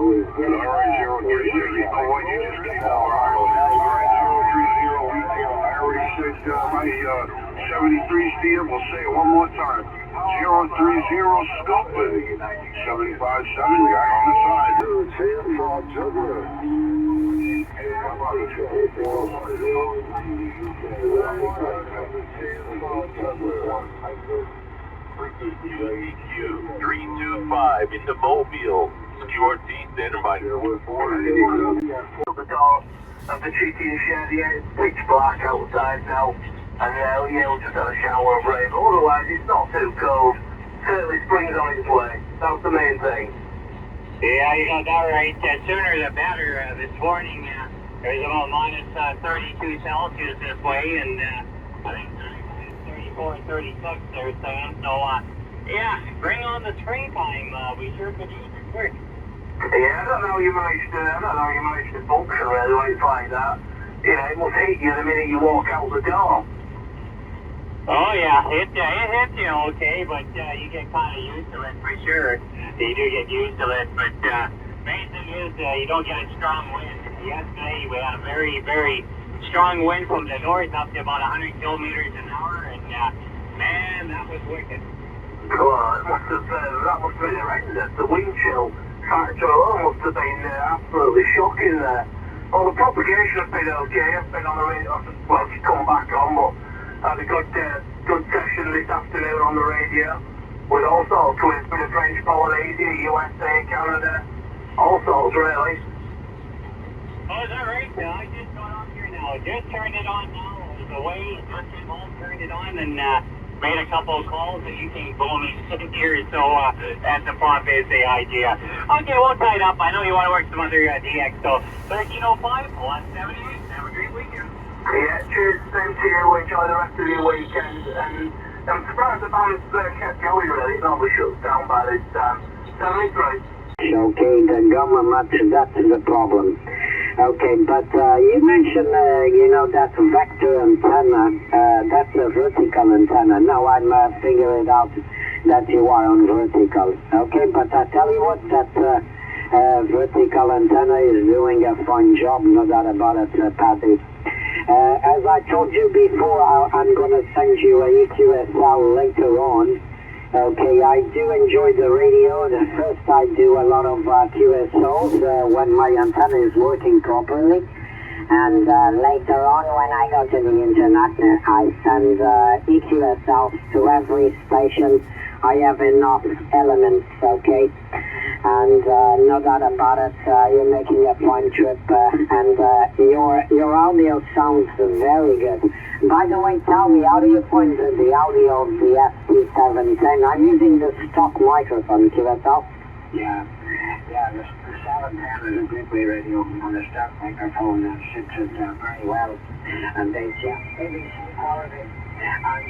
73 Steve, we'll say it one more time. 030 Scoping. 757 guy on the side. WQ 325 into Mobile. QRT standing by. The door of the chicken shed, yeah, it's pitch black outside now. And we'll just have a shower of rain. Otherwise, it's not too cold. Certainly spring's on its way. That's the main thing. Yeah, you got that right. Sooner the better. This morning, it was about minus 32 Celsius this way, and I think 34 and 36 they're saying. So, yeah, bring on the springtime. We sure could use it quick. Yeah, I don't know how you managed to function really when it's like that. You know, it must hit you the minute you walk out the door. Oh yeah, it hits you okay, but you get kind of used to it for sure. You do get used to it, but main thing is you don't get a strong wind. Yesterday we had a very, very strong wind from the north up to about 100 kilometers an hour, and man, that was wicked. God, that must have been horrendous. The wind chill factor alone must have been absolutely shocking there. Well, the propagation has been okay. I've been on the radio, well, it's come back on, but had a good session this afternoon on the radio with all sorts, with the French Polynesia, USA, Canada, all sorts really. Oh, is that right? I just got on here now. Just turned it on now. I was away, just came home, turned it on, and made a couple of calls, and you can go me sit here. So that's the pop is the idea. Okay, we'll tie it up. I know you want to work some other DX, so 1305, 178. Have a great weekend. Yeah, cheers, same to you. Enjoy the rest of your weekend. And I'm surprised the band's kept going really. It normally shuts down by this time. 73. Okay, the government, that's the problem. Okay, but you mentioned, that vector antenna, that's a vertical antenna. Now I'm figuring out that you are on vertical. Okay, but I tell you what, that vertical antenna is doing a fine job, no doubt about it, Patty. As I told you before, I'm going to send you a EQSL later on. Okay, I do enjoy the radio. At first I do a lot of QSOs when my antenna is working properly. And later on when I go to the internet, I send EQSLs to every station. I have enough elements, okay? And no doubt about it, you're making a fine trip, and your audio sounds very good. By the way, tell me, how do you find the audio of the ST710? I'm using the stock microphone, QSL. Yeah, the 710 is a great way radio on the stock microphone and sits it very well. And they ABC quality, and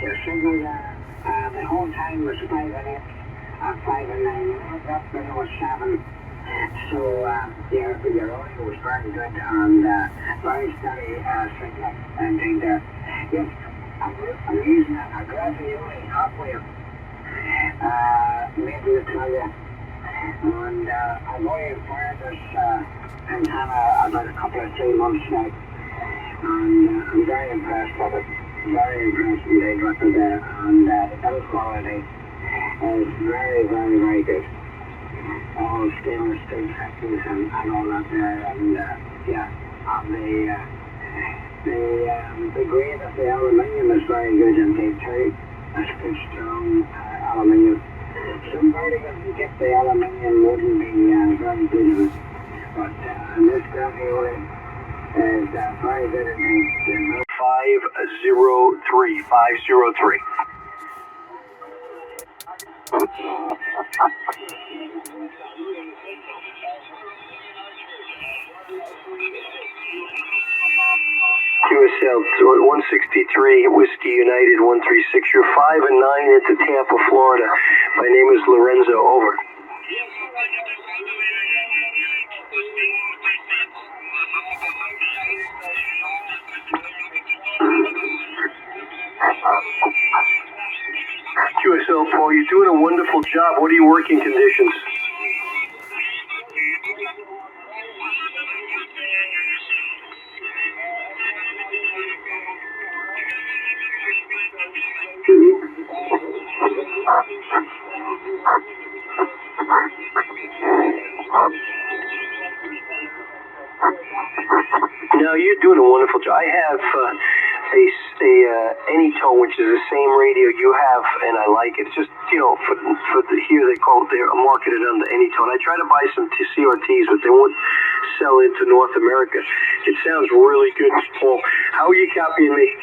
your signal the whole time was 5 and 8. 5 and 9, that's when it was 7. So your audio was very good and very steady signal. And yes, I'm using it aggressively halfway up. Maybe to tell you. And I've only fired this antenna about a couple of 3 months now. And I'm very impressed with it. Very impressed indeed with it there. And the build quality is very, very, very good. All stainless steel sections and all that there, and the grade of the aluminium is very good indeed too. It's good strong aluminium. Somebody doesn't get the aluminium wouldn't be very good in it, but this graphene is very good indeed. 503, 503. QSL 163 Whiskey United 136. You're 5 and 9 into Tampa, Florida. My name is Lorenzo. Over. QSL Paul, you're doing a wonderful job. What are your working conditions? No, you're doing a wonderful job. I have any tone, which is the same radio you have, and I like it. It's just, you know, for here they call it, they're marketed under any tone. I try to buy some CRTs, but they won't sell into North America. It sounds really good, Paul. How are you copying me?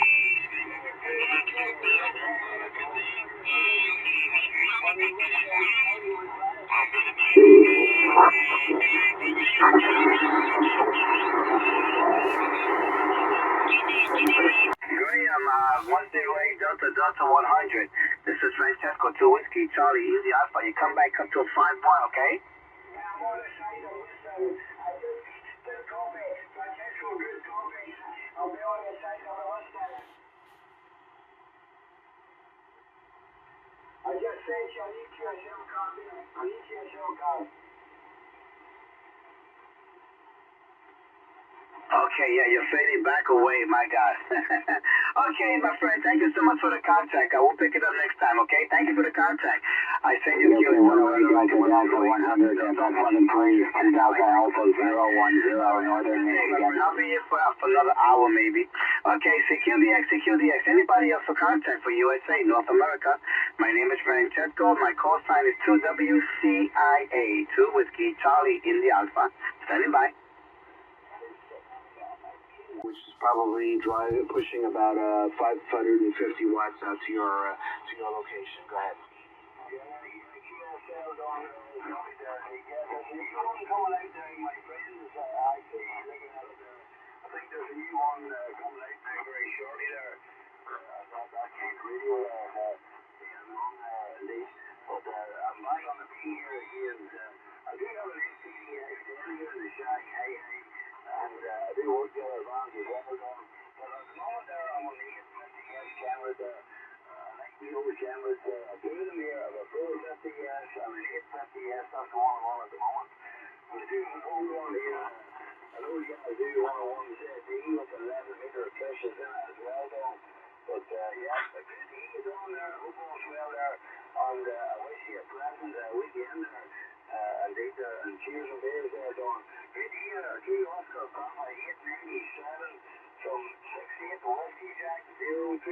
Graham, 108 Delta 100. This is Francesco, 2 Whiskey, Charlie, Easy Alpha. You come back up to a 5-1, okay? I just said you need your show card. I need your show card. Okay, yeah, you're fading back away, my God. Okay, my friend, thank you so much for the contact. I will pick it up next time, okay? Thank you for the contact. I send you a 108 Delta 100, Delta 103, and Delta Alpha 010, Northern Michigan. I'll be here for another hour, maybe. Okay, CQDX. Anybody else for contact for USA, North America? My name is Francesco. My call sign is 2WCIA, 2 Whiskey, Charlie, India Alpha. Standing by. Which is probably pushing about 550 watts out to your location. Go ahead. I think there's a new one coming out very shortly there. I can't really lease, but I'm back on the P here again. I do have an ACDX down here in the Shack, and I do work the other bands as well. But at the moment there, I'm on the 850S cameras there. Cameras, two of them here. I have a 450S and an 850S. That's the one I'm on at the moment. But I do hold on here. I know you guys do 101 ZD with 11 meter pressures in it as well, though. But yeah, the good heat is on there. Hope all's well there. And I wish you a pleasant weekend there. And cheers and beers there, Don. Good to hear. 2 Oscar Brahma 897 from 68 Whiskey Jack 032.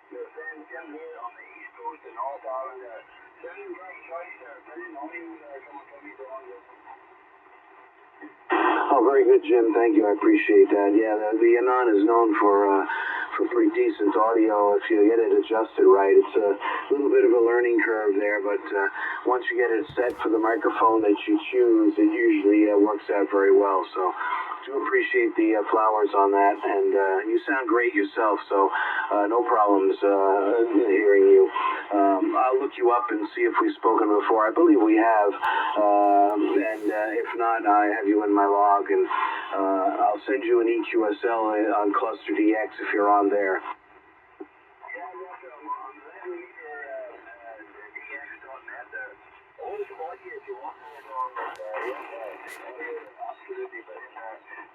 Your friend Jim here on the East Coast of North Ireland there. Sounding great choice there. Pretty naughty there coming from me, Don. Oh, very good, Jim. Thank you. I appreciate that. Yeah, the Anon is known for pretty decent audio if you get it adjusted right. It's a little bit of a learning curve there, but once you get it set for the microphone that you choose, it usually works out very well. So do appreciate the flowers on that, and you sound great yourself, so no problems hearing you. I'll look you up and see if we've spoken before. I believe we have, and if not, I have you in my log, and I'll send you an EQSL on Cluster DX if you're on there.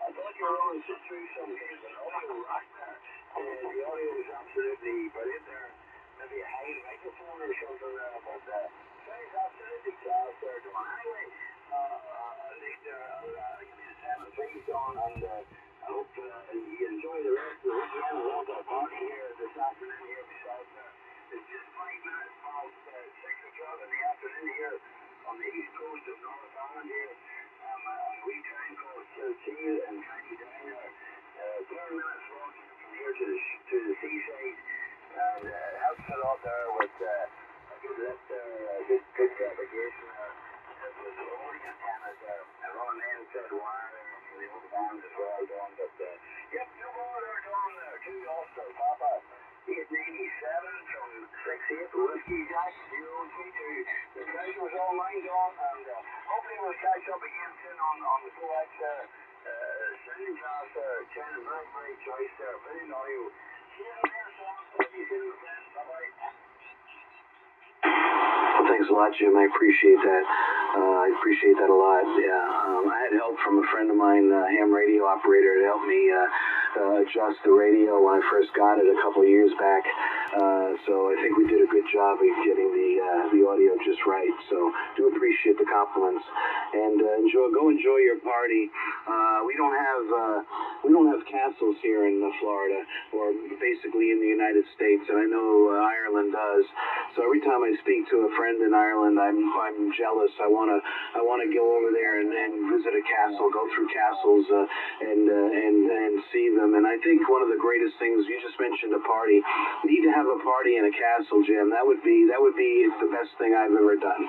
I thought you were rolling through some games and audio rock there. The audio is absolutely brilliant there. Maybe a high microphone or something there, but sounds absolutely class there, Don. Anyway, I think I'll give you the 7 things, Don, and I hope you enjoy the rest of the weekend. We'll have a party here this afternoon here myself there. It's just 5 minutes past 6 o'clock in the afternoon here on the east coast of North Ireland here. We try and call Seal and County down there. 10 minutes walk from here to the seaside, and helps a lot there with a good lift there, good navigation there. With the rolling antennas there, and running inside wire there for the old bands as well, Don. But yep, 2 more there, Don. 2 Oscar Papa 897 from 68 Whiskey Jack 032. The pleasure was all mine, Don, and hopefully we'll catch up again soon on the coax there. Sounding class there, China, very, very choice there, very loyal. See you later, son. See you soon, friends. Bye-bye. Thanks a lot, Jim. I appreciate that. I appreciate that a lot. Yeah, I had help from a friend of mine, ham radio operator, to help me adjust the radio when I first got it a couple of years back. So I think we did a good job of getting the audio just right. So do appreciate the compliments, and go enjoy your party. We don't have castles here in Florida, or basically in the United States, and I know Ireland does. So every time I speak to a friend in Ireland, I'm jealous. I wanna go over there and visit a castle, go through castles, and see them. And I think one of the greatest things, you just mentioned a party. We need to have a party in a castle, Jim. That would be the best thing I've ever done.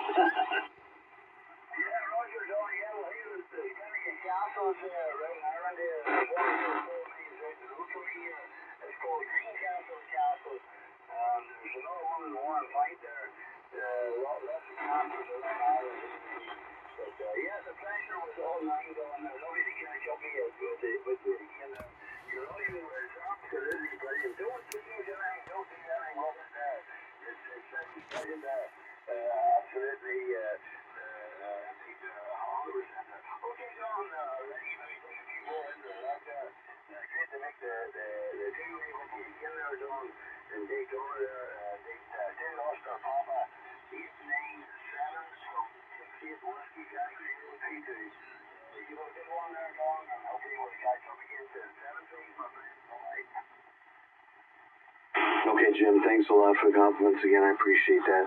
Okay, Jim, thanks a lot for the compliments again. I appreciate that.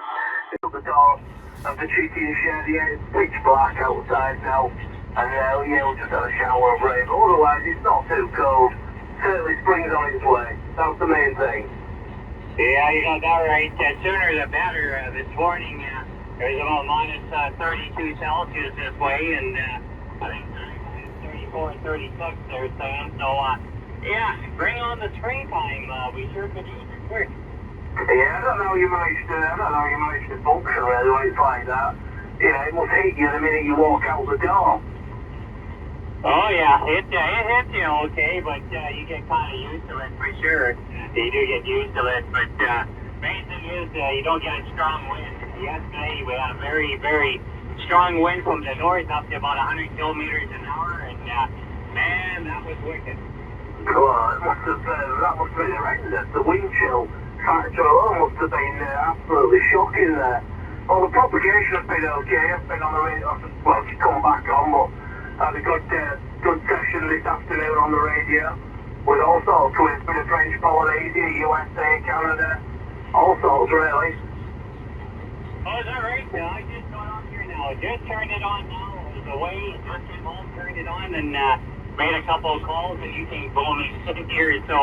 The door of the chicken shed, yeah, it's pitch black outside now. And we'll just have a shower of rain. Otherwise, it's not too cold. Certainly spring's on its way. That's the main thing. Yeah, you got that right. Sooner the better. This morning, it was about minus 32 Celsius this way, and I think 34 and 36 they're saying. So, yeah, bring on the springtime. We sure could use it quick. Yeah, I don't know how you managed to function really when it's like that. Yeah, it must hit you the minute you walk out the door. Oh yeah, it hits you okay, but you get kind of used to it for sure. You do get used to it, but main thing is you don't get a strong wind. Yesterday we had a very, very strong wind from the north up to about 100 kilometers an hour, and man, that was wicked. Well, that must have been horrendous. The wind chill factor alone must have been absolutely shocking there. Well, the propagation has been okay. I've been on the radio, well, it's come back on, but had a good session this afternoon on the radio with all sorts, with a bit of French Polynesia, USA, Canada, all sorts really. Oh, is that right? I just got on here now. Just turned it on now. It was away, just came home, turned it on, and made a couple of calls, and you came booming here, so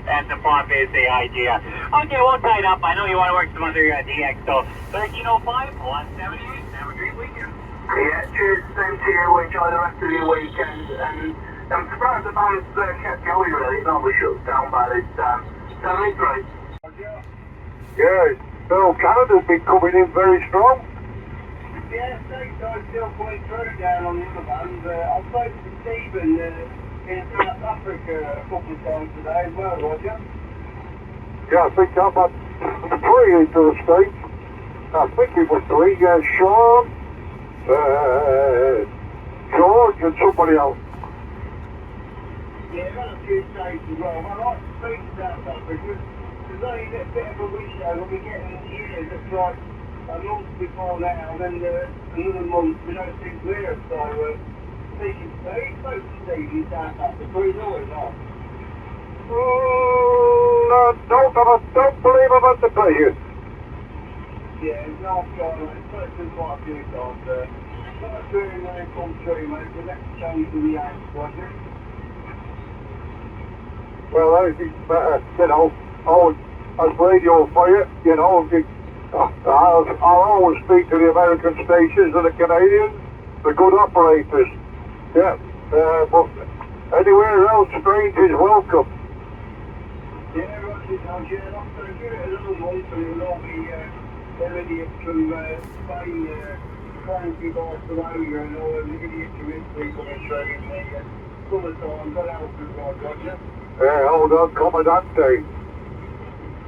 that's the pop is the idea. Okay, we'll tie it up. I know you want to work some other DX, so 1305, 178. Have a great weekend. Yeah, cheers, same to you. Enjoy the rest of your weekend. And I'm surprised the band's kept going really. It normally shuts down by this time. 73. Yes, so Canada's been coming in very strong. Yeah, thanks. I'm still quite through down on the other band. I've spoken to Stephen in South Africa a couple of times today as well, Roger. Yeah, I think I've had 3 into the States. I think it was 3, Sean, George and somebody else. Yeah, I've had a few states as well. I like to speak to South Africa. There's only a bit of a window when we get in here that's like a month before now, then another month we don't think clear. So, speaking to very close to Steve in South Africa, he's always on. Don't believe I'm at the page. Yeah, it's not gone. It's spoken to quite a few times. Not doing when it comes through, mate. The next change in the Yanks project. Well, anything's better, as radio for you, I'll always speak to the American stations and the Canadians, the good operators. Yeah, but anywhere else, strange is welcome. Yeah, Roger, I'll give it a little month and it'll all be idiots from Spain, Frankie, Barcelona and all the idiots from Italy coming through in the summertime. Got out of Roger. Hold on, Commandante.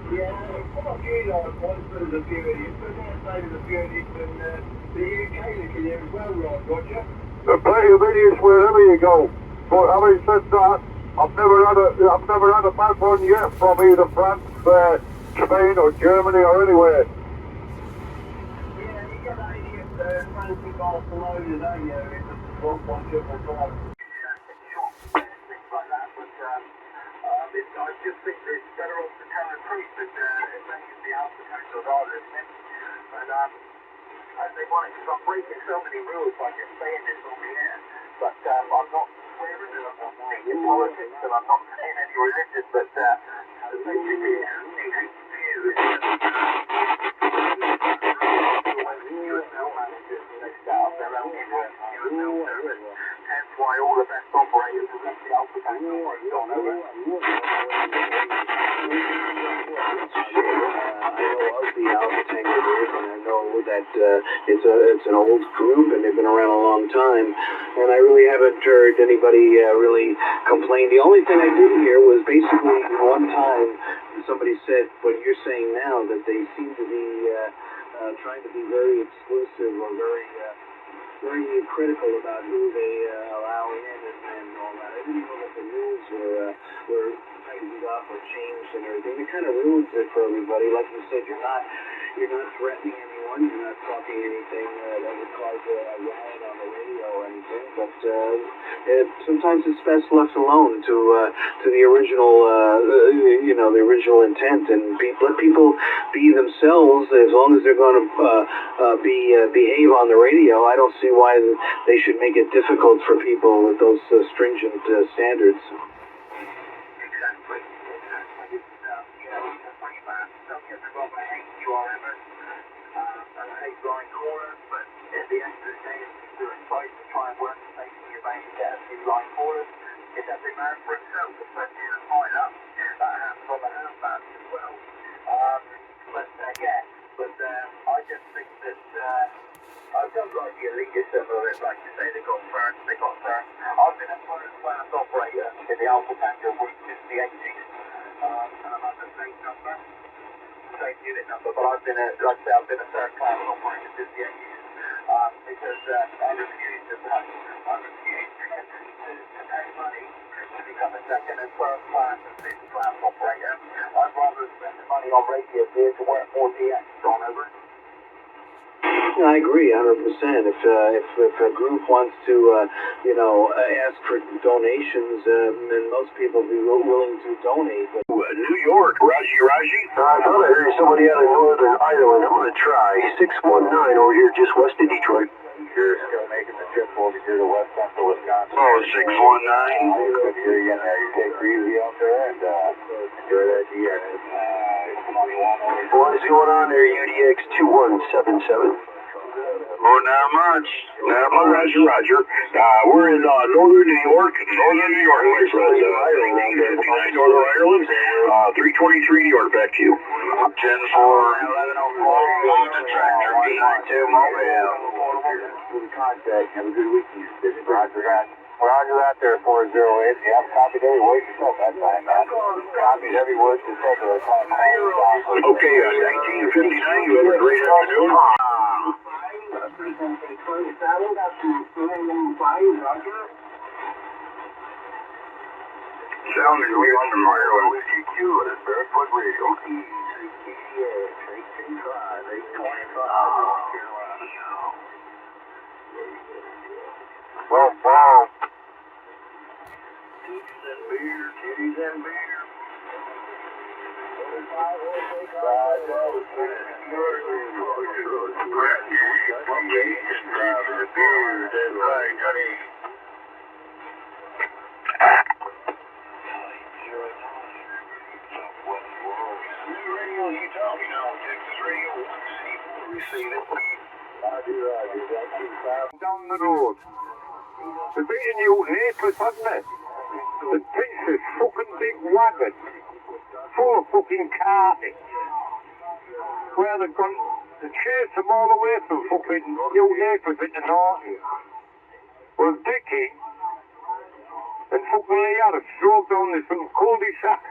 Yeah, there's quite a few nice ones, but there's a few idiots. But there's maybe a few idiots in the UK looking here as well, right, Roger? There's plenty of idiots wherever you go. But having said that, I've never had a bad one yet from either France, Spain or Germany or anywhere. Yeah, you get that idiot fancy Barcelona, don't you? It's a one triple five. Things like that, but I just think it's better off to tell the truth than making the alpha tangles are listening. And they want it because I'm breaking so many rules by just saying this on the air. But I'm not swearing and I'm not speaking politics and I'm not saying any religion, but basically the view is USL managers, they set up their own USL service. Hence why all the best operators have left the alpha tangle and gone over. I know of the Alpha Tango group, and I know that it's an old group, and they've been around a long time. And I really haven't heard anybody really complain. The only thing I did hear was basically one time somebody said what you're saying now, that they seem to be trying to be very exclusive or very critical about who they allow in and all that. I didn't know that the rules were tightened up or changed and everything. It kind of ruins it for everybody. Like you said, you're not threatening anyone. You're not talking anything that would cause a riot on the radio or anything. But sometimes it's best left alone to the original, the original intent, and let people be themselves as long as they're going to behave on the radio. I don't see why they should make it difficult for people with those stringent standards. Exactly. Pretty bad. Don't get me wrong, I hate QRMers, and I hate blind callers, but at the end of the day, if you're advice to try and work and make your bank and get a few blind callers, it's every man for himself, especially in a lineup. That happens on the handbands as well. I just think that I don't like the elitism of it, like you say, they got first. I've been a first-class operator in the Alpha Tango group since the 80s. And I'm at the same unit number, but I've been a third-class operator since the 80s. Because I refuse to pay money to become a second and first-class and fifth-class operator. I'd rather spend the money on radio gear to work more DX on over. I agree 100%. If a group wants to, ask for donations, then most people will be willing to donate. But New York, Raji. I thought I heard somebody out of Northern Ireland. I'm going to try 619 over here just west of Detroit. You're still making the trip over here to West Central Wisconsin. Oh, 619. Good to hear you. You take it easy out there and enjoy that DX. What's going on there, UDX 2177? Oh, not much. Roger. We're in northern New York, my friend. 59 Northern Ireland, 323 New York, back to you. 10-4, 1104, the tractor, B92 mobile. Contact, have a good week, Houston. Roger that there, 408. Yeah, copy every word you said that time, man. Copied every word you said there. okay, 1959, you have a great afternoon. Sounding weird from Ireland. Whiskey Q and it's Barefoot Radio. ECTX 825, 825, North Carolina. Well. Titties and beer. That's right, honey. Radio Utah, Texas Radio 164 receiving. Down the road. They've beaten you in April, hasn't it? The takes this fucking big wagon full of fucking carnage. Where they've gone to chase them all the way from fucking New Naples into Norton. Well, Dickie and fucking Leanna drove down this little cul-de-sac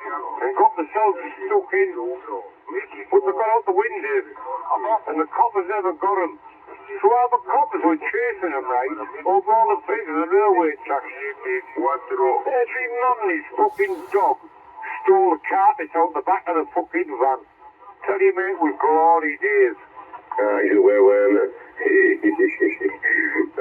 and got themselves stuck in. But they got out the window, and the coppers never got them. So all the coppers were chasing them, right, over all the places on the railway tracks. Every man and his fucking dog stole the carpet out the back of the fucking van. Tell you, mate, it was glory days. He's away when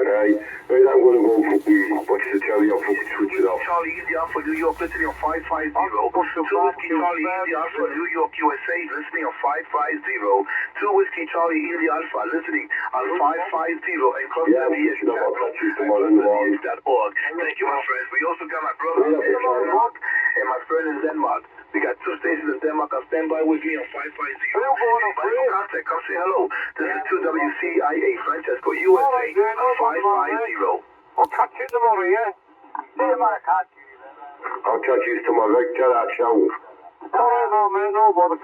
right, I'm going to go fucking watch the telly, I'll fucking switch it off. Charlie Easy Alpha New York listening on 550. 2 Whiskey Charlie Easy Alpha New York USA listening on 550. 2 Whiskey Charlie Easy Alpha listening on 550 and clubwh.org. Thank you, my friends. We also got my brother in Denmark and my friend in Denmark. We got 2 stations in Denmark on standby with me on 550. Anybody for contact, come say hello. This is 2WCIA Francesco USA on 550. I'll catch you tomorrow, yeah? I'll catch you tomorrow, right? Tell that show. Alright, no, man, no bother.